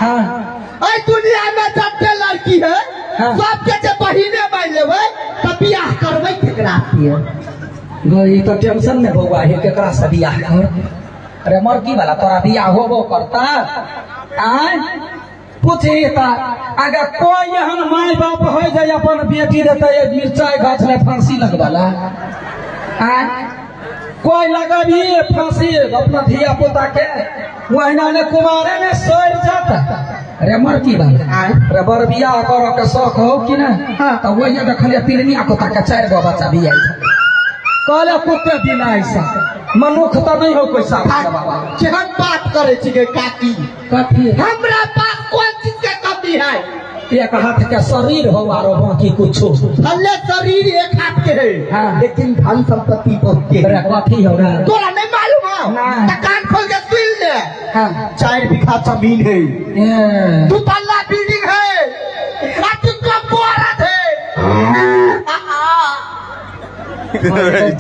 हाँ दुनिया में जते लड़की है सबके जे बहिने माइन लेबै त बियाह करबै केकरा से ये तो टेंशन में बउआ है केकरा से बियाह कर। अरे मर्की वाला तोरा बियाह होबो करता आय पूछे ता अगर कोई एहन माय बाप हो जाए अपन बेटी देता है मिर्चाई गाछ में फांसी लगवाला आय कोई लगाबी फांसी अपना धिया पुता के वहीना ने कुमारे में सोर जाता। अरे मर्की वाला अरे बर बियाह करो के शौक हो कि ना तो वही देखलिए तिलनिया को ताके 4 गो बच्चा भी आई कहले कुत्ते बिना ऐसा मनुख तो नहीं हो कोई साहब बाबा केहन बात करे छिके काकी कथी हमरा पास कोन चीज के कमी है एक हाथ के शरीर हो आरो बाकी कुछ भले शरीर एक हाथ के है लेकिन धन संपत्ति बहुत के अरे कथी हो रहा तोरा नहीं मालूम है त कान खोल के सुन ले 4 बीघा जमीन है 2 तल्ला बिल्डिंग है रात का बोरत है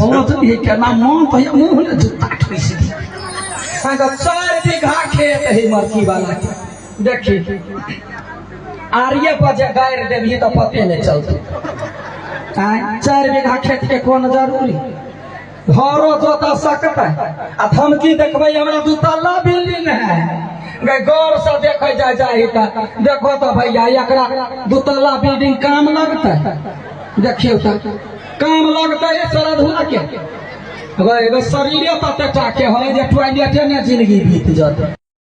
बहुत ही के नाम मन तो ये मुंह ने जूता ठोस दी अगर 4 बीघा खेत है मर्की वाला के देखी आर्य पर जे गायर देवी तो पते नहीं चलते 4 बीघा खेत के कौन जरूरी घरो जोता सकता आ धमकी देखबै हमरा 2 तल्ला बिल्डिंग है गौर से देखे जाए देखो तो भैया एकरा 2 तल्ला बिल्डिंग काम लगता देखियो तो काम लगता है सारा धुआ के शरीर पता के हो जे टॉयलेट ने जिंदगी बीत जाते।